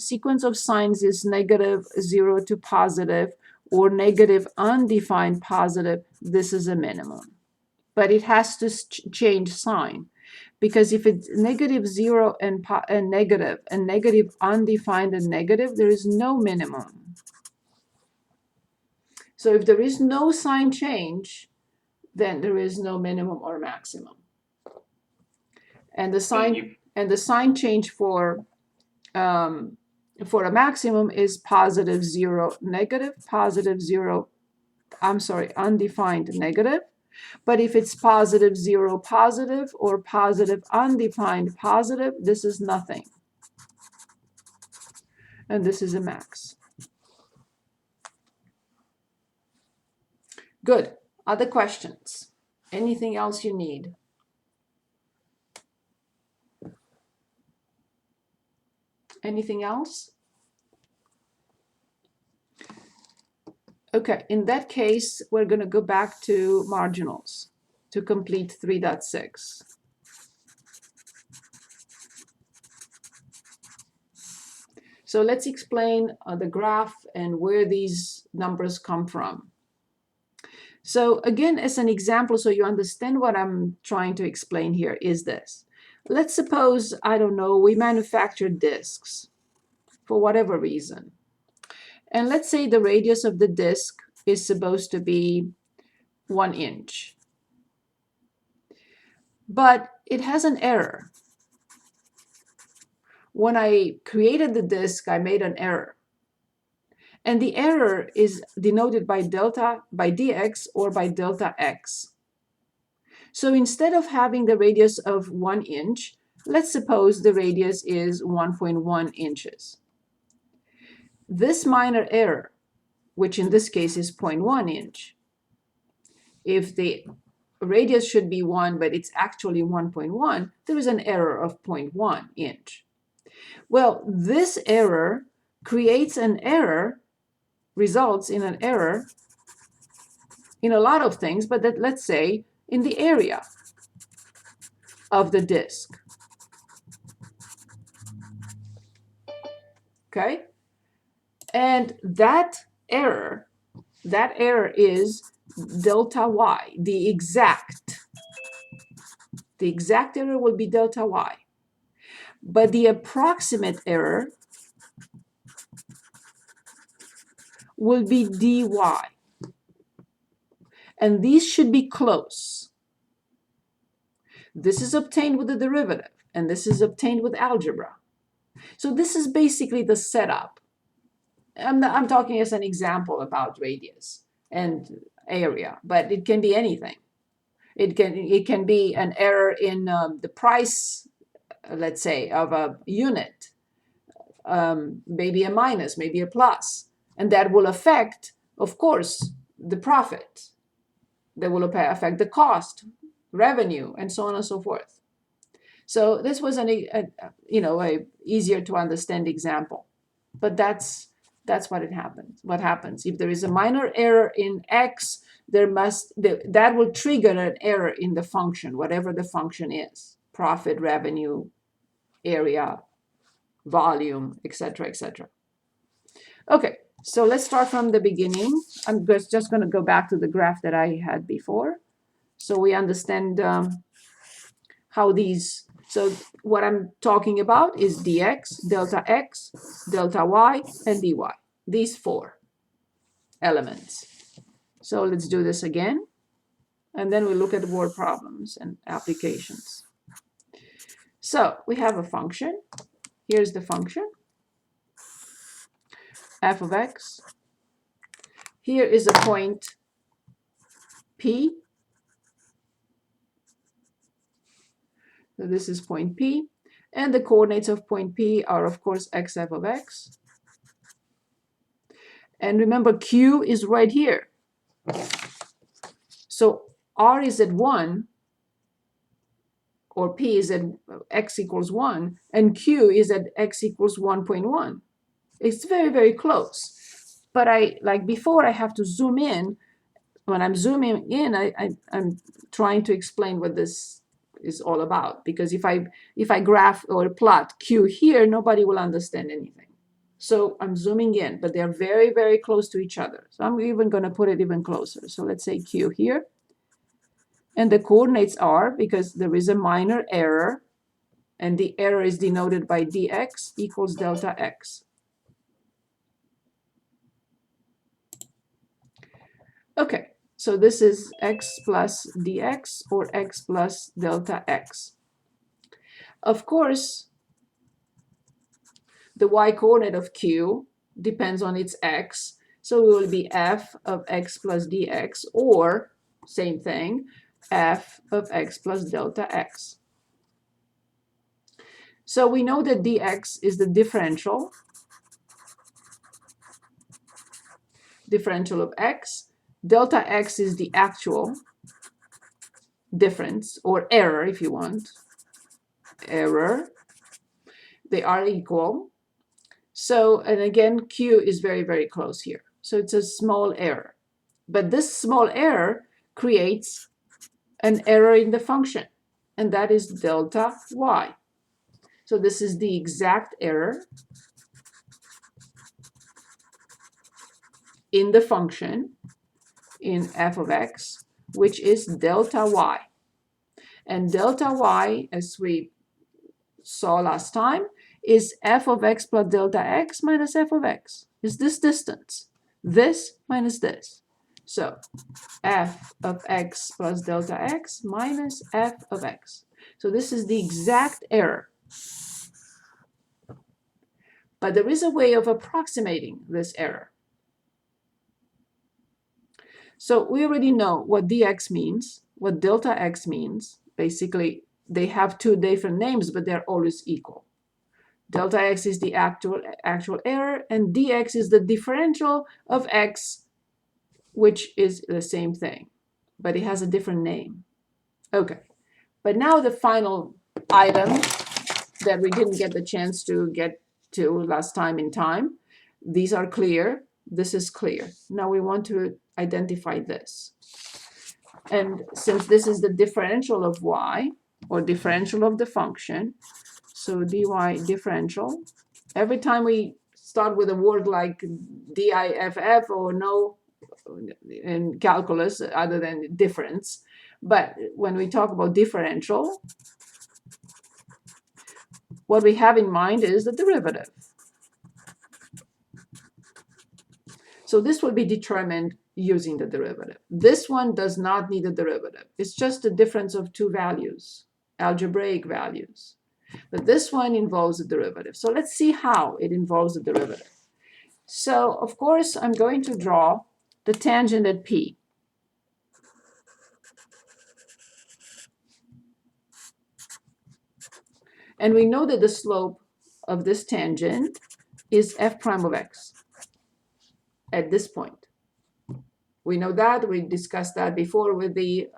sequence of signs is negative 0 to positive or negative undefined positive, this is a minimum. But it has to change sign, because if it's negative 0 and negative undefined and negative, there is no minimum. So if there is no sign change, then there is no minimum or maximum. And the sign change for a maximum is positive 0 negative, positive 0, undefined negative. But if it's positive 0 positive or positive undefined positive, this is nothing. And this is a max. Good. Other questions? Anything else you need? Anything else? Okay, in that case, we're going to go back to marginals to complete 3.6. So let's explain the graph and where these numbers come from. So again, as an example, so you understand what I'm trying to explain here is this. Let's suppose, I don't know, we manufacture discs for whatever reason. And let's say the radius of the disc is supposed to be 1 inch. But it has an error. When I created the disc, I made an error. And the error is denoted by delta, by dx, or by delta x. So instead of having the radius of 1 inch, let's suppose the radius is 1.1 inches. This minor error, which in this case is 0.1 inch, if the radius should be 1, but it's actually 1.1, there is an error of 0.1 inch. Well, this error creates an error, results in an error in a lot of things, but that, let's say, in the area of the disk. Okay? And that error is delta y, the exact error will be delta y. But the approximate error will be dy. And these should be close. This is obtained with the derivative, and this is obtained with algebra. So this is basically the setup. I'm talking as an example about radius and area, but it can be anything. It can be an error in the price, let's say, of a unit, maybe a minus, maybe a plus, and that will affect, of course, the profit. That will affect the cost, revenue, and so on and so forth. So this was a easier to understand example, but that's what happens. What happens if there is a minor error in x? That will trigger an error in the function, whatever the function is: profit, revenue, area, volume, etc., etc. Okay, so let's start from the beginning. I'm just going to go back to the graph that I had before, so we understand how these. So what I'm talking about is dx, delta x, delta y, and dy. These 4 elements. So let's do this again, and then we look at word problems and applications. So we have a function. Here's the function, f of x. Here is a point P. So this is point P. And the coordinates of point P are, of course, x f of x. And remember, Q is right here. So R is at 1, or P is at x equals 1, and Q is at x equals 1.1. It's very, very close. But like before, I have to zoom in. When I'm zooming in, I'm trying to explain what this is all about. Because if I graph or plot Q here, nobody will understand anything. So I'm zooming in, but they're very, very close to each other. So I'm even going to put it even closer. So let's say Q here. And the coordinates are, because there is a minor error, and the error is denoted by dx equals delta x. Okay, so this is x plus dx or x plus delta x. Of course, the y-coordinate of Q depends on its x, so it will be f of x plus dx, or, same thing, f of x plus delta x. So we know that dx is the differential of x. Delta x is the actual difference, or error if you want. Error. They are equal. So, and again, Q is very, very close here. So it's a small error. But this small error creates an error in the function, and that is delta y. So this is the exact error in the function in f of x, which is delta y. And delta y, as we saw last time, is f of x plus delta x minus f of x. Is this distance. This minus this. So f of x plus delta x minus f of x. So this is the exact error. But there is a way of approximating this error. So we already know what dx means, what delta x means. Basically, they have two different names, but they're always equal. Delta x is the actual error, and dx is the differential of x, which is the same thing, but it has a different name. Okay, but now the final item that we didn't get the chance to get to last time in time. These are clear. This is clear. Now we want to identify this. And since this is the differential of y, or differential of the function, so dy differential, every time we start with a word like diff or no in calculus other than difference, but when we talk about differential, what we have in mind is the derivative. So this will be determined using the derivative. This one does not need a derivative. It's just the difference of two values, algebraic values. But this one involves a derivative. So let's see how it involves a derivative. So of course, I'm going to draw the tangent at P. And we know that the slope of this tangent is f prime of x at this point. We know that. We discussed that before with the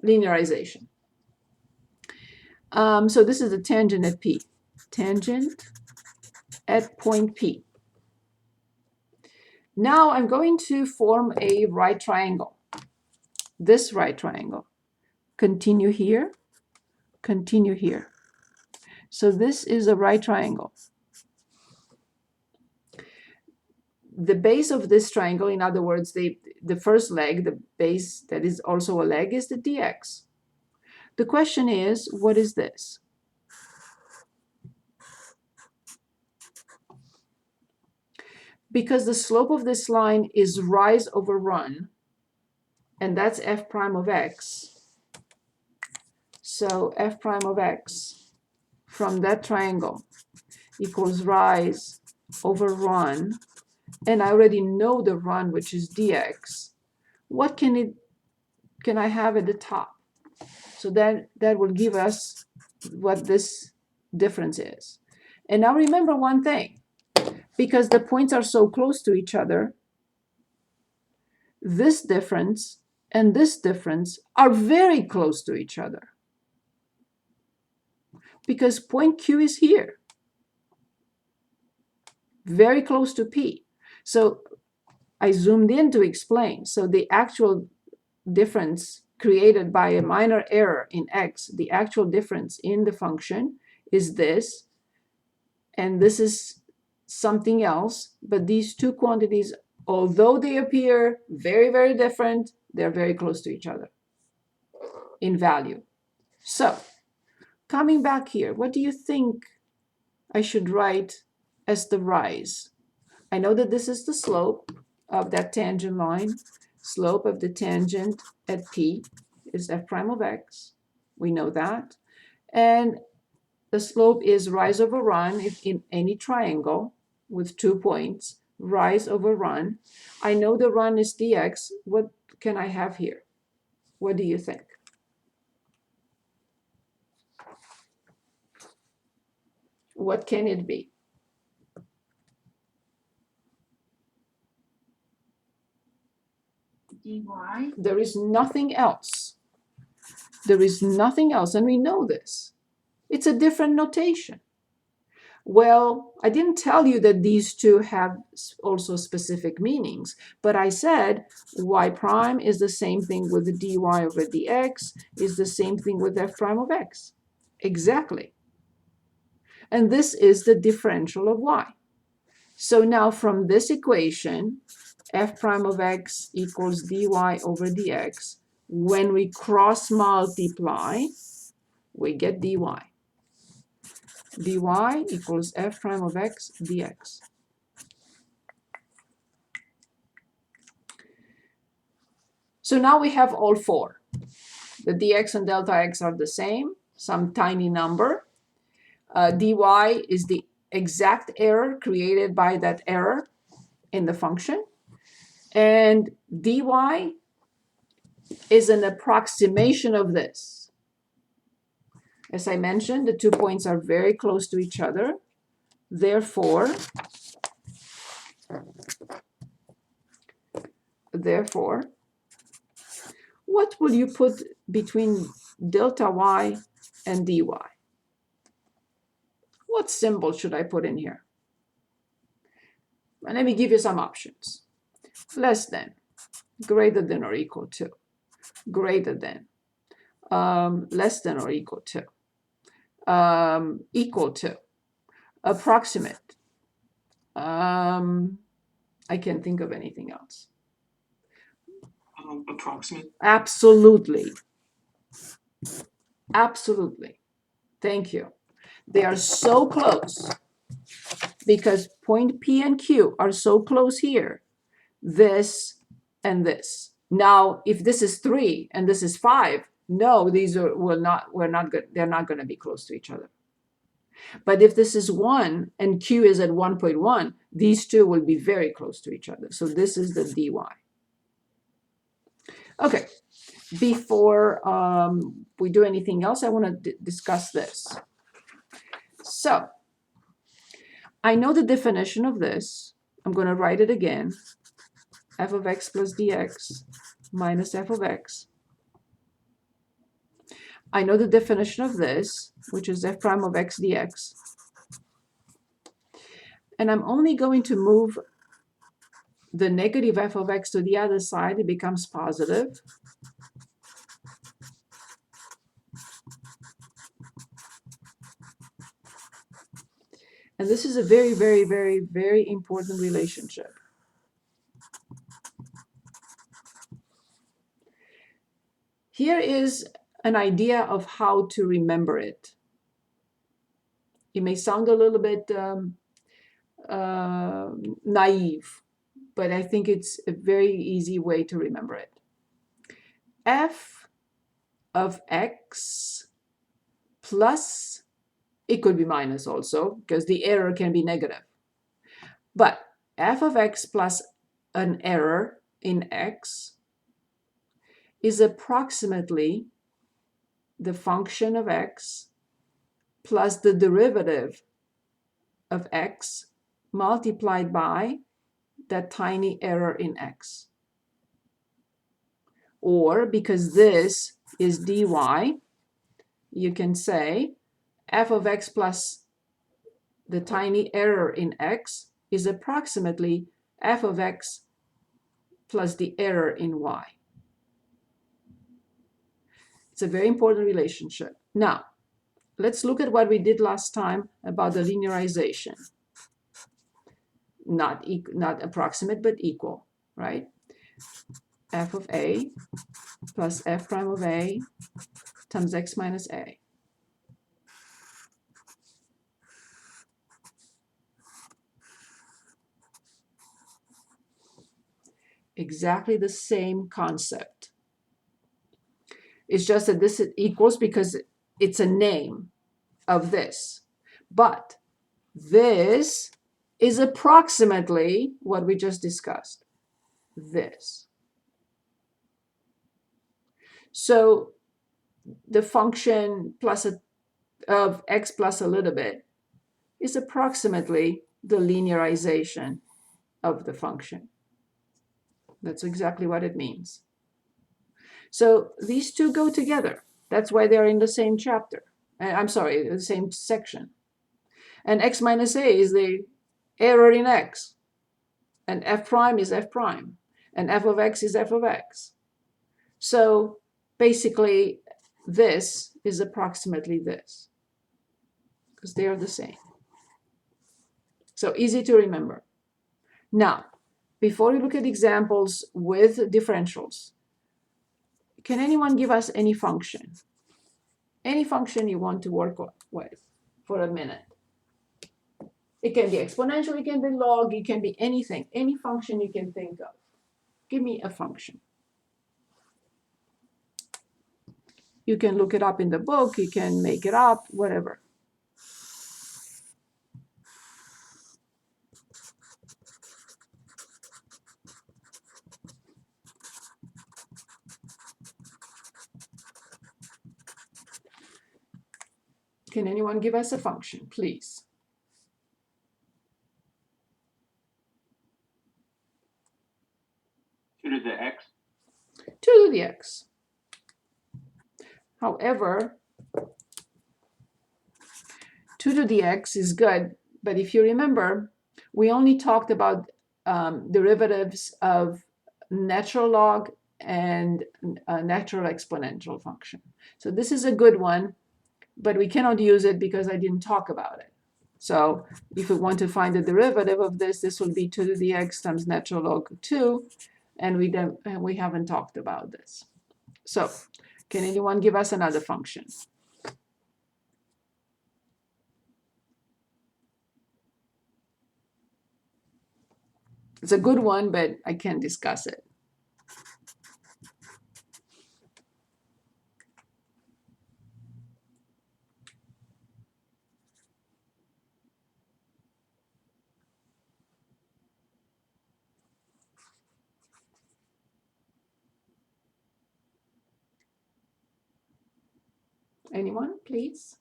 linearization. So this is the tangent at P. Tangent at point P. Now I'm going to form a right triangle. This right triangle. Continue here. Continue here. So this is a right triangle. The base of this triangle, in other words, the first leg, the base that is also a leg, is the dx. The question is, what is this? Because the slope of this line is rise over run, and that's f prime of x. So f prime of x from that triangle equals rise over run, and I already know the run, which is dx. What can I have at the top? So that will give us what this difference is. And now remember one thing, because the points are so close to each other, this difference and this difference are very close to each other. Because point Q is here, very close to P. So I zoomed in to explain. So the actual difference created by a minor error in x, the actual difference in the function is this, and this is something else, but these two quantities, although they appear very, very different, they're very close to each other in value. So coming back here, what do you think I should write as the rise? I know that this is the slope of that tangent line. Slope of the tangent at P is f prime of x. We know that. And the slope is rise over run if in any triangle with 2 points, rise over run. I know the run is dx. What can I have here? What do you think? What can it be? dy. There is nothing else. There is nothing else, and we know this. It's a different notation. Well, I didn't tell you that these two have also specific meanings, but I said y prime is the same thing with the dy over dx, is the same thing with f prime of x. Exactly. And this is the differential of y. So now from this equation, f prime of x equals dy over dx, when we cross multiply, we get dy. dy equals f prime of x dx. So now we have all four. The dx and delta x are the same, some tiny number. Dy is the exact error created by that error in the function. And dy is an approximation of this. As I mentioned, the 2 points are very close to each other. Therefore, what will you put between delta y and dy? What symbol should I put in here? And let me give you some options. Less than, greater than or equal to, greater than, less than or equal to, equal to, approximate. I can't think of anything else. Approximate. Absolutely. Absolutely. Thank you. They are so close because point P and Q are so close here. This and this. Now, if this is 3 and this is 5, no, these are they're not going to be close to each other. But if this is 1 and Q is at 1.1, these two will be very close to each other. So this is the dy. Okay, before we do anything else, I want to discuss this. So I know the definition of this. I'm going to write it again. F of x plus dx minus f of x. I know the definition of this, which is f prime of x dx. And I'm only going to move the negative f of x to the other side. It becomes positive. And this is a very, very, very, very important relationship. Here is an idea of how to remember it. It may sound a little bit naive, but I think it's a very easy way to remember it. F of x plus, it could be minus also, because the error can be negative. But f of x plus an error in x is approximately the function of x plus the derivative of x multiplied by that tiny error in x. Or because this is dy, you can say f of x plus the tiny error in x is approximately f of x plus the error in y. It's a very important relationship. Now, let's look at what we did last time about the linearization. not approximate, but equal, right? F of A plus F prime of A times X minus A. Exactly the same concept. It's just that this equals because it's a name of this. But this is approximately what we just discussed. This. So the function of x plus a little bit is approximately the linearization of the function. That's exactly what it means. So these two go together. That's why they're in the same chapter. I'm sorry, the same section. And x minus a is the error in x. And f prime is f prime. And f of x is f of x. So basically, this is approximately this, because they are the same. So easy to remember. Now, before we look at examples with differentials, can anyone give us any function? Any function you want to work with for a minute. It can be exponential, it can be log, it can be anything, any function you can think of. Give me a function. You can look it up in the book, you can make it up, whatever. Can anyone give us a function, please? 2 to the x. 2 to the x. However, 2 to the x is good, but if you remember, we only talked about derivatives of natural log and a natural exponential function. So this is a good one, but we cannot use it because I didn't talk about it. So if we want to find the derivative of this, this will be 2 to the x times natural log 2, and we haven't talked about this. So can anyone give us another function? It's a good one, but I can't discuss it. Anyone, please?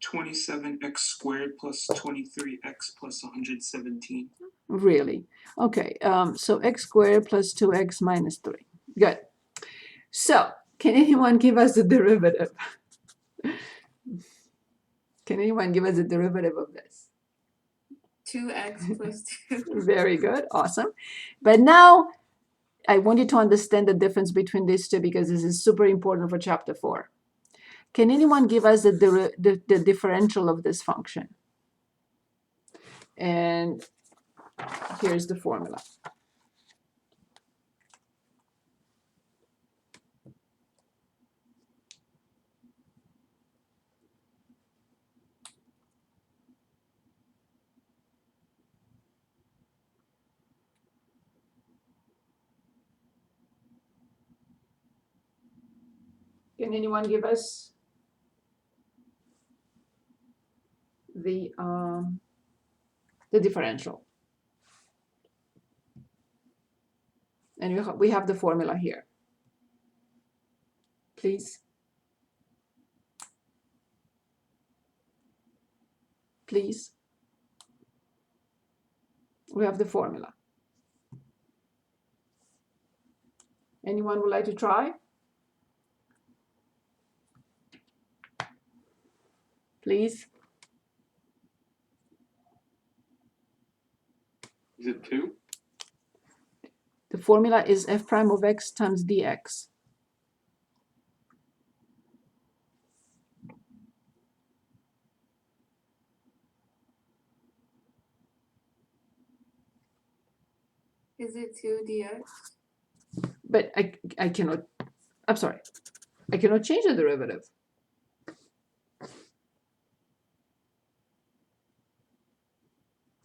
27x squared plus 23x plus 117. Really? Okay, so x squared plus 2x minus 3. Good. So can anyone give us the derivative? Can anyone give us the derivative of this? 2x plus 2. Very good, awesome. But now I want you to understand the difference between these two because this is super important for chapter 4. Can anyone give us the differential of this function? And here's the formula. Can anyone give us the differential? And we have the formula here. Please. Please. We have the formula. Anyone would like to try? Please. Is it 2? The formula is f prime of x times dx. Is it 2 dx? But I cannot, I'm sorry, I cannot change the derivative.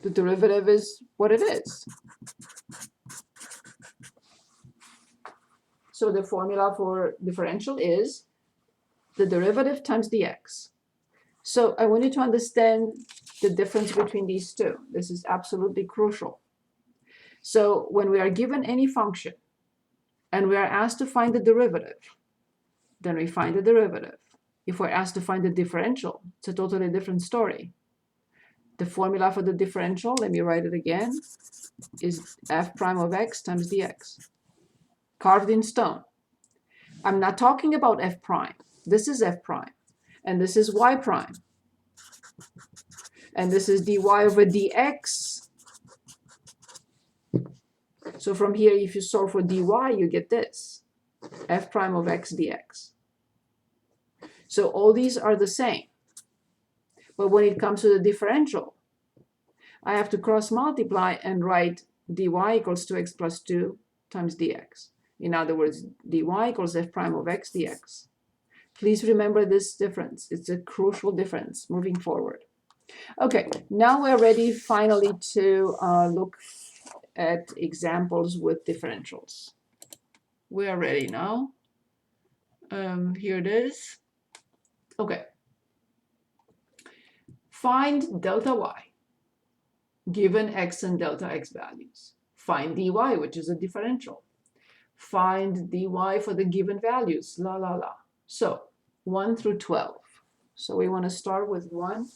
The derivative is what it is. So the formula for differential is the derivative times dx. So I want you to understand the difference between these two. This is absolutely crucial. So when we are given any function and we are asked to find the derivative, then we find the derivative. If we're asked to find the differential, it's a totally different story. The formula for the differential, let me write it again, is f prime of x times dx. Carved in stone. I'm not talking about f prime. This is f prime. And this is y prime. And this is dy over dx. So from here, if you solve for dy, you get this, f prime of x dx. So all these are the same. But when it comes to the differential, I have to cross multiply and write dy equals 2x plus 2 times dx. In other words, dy equals f prime of x dx. Please remember this difference. It's a crucial difference moving forward. Okay, now we're ready finally to look at examples with differentials. We are ready now. Here it is. Okay. Find delta y given x and delta x values. Find dy, which is a differential. Find dy for the given values, la la la. So 1 through 12. So we want to start with 1